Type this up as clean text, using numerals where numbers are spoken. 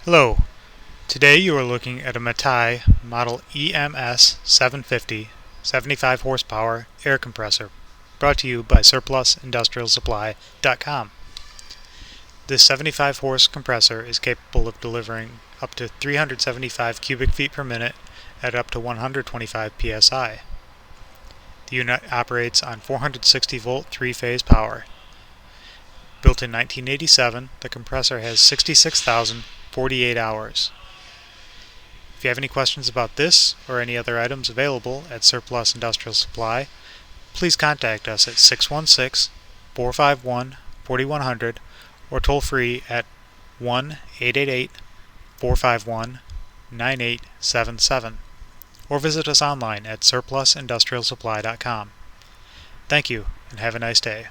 Hello, today you are looking at a Mattei model EMS 750 75 horsepower air compressor brought to you by surplusindustrialsupply.com. This 75 horse compressor is capable of delivering up to 375 cubic feet per minute at up to 125 psi. The unit operates on 460 volt 3-phase power. Built in 1987, the compressor has 66,048 hours. If you have any questions about this or any other items available at Surplus Industrial Supply, please contact us at 616-451-4100 or toll free at 1-888-451-9877 or visit us online at surplusindustrialsupply.com. Thank you and have a nice day.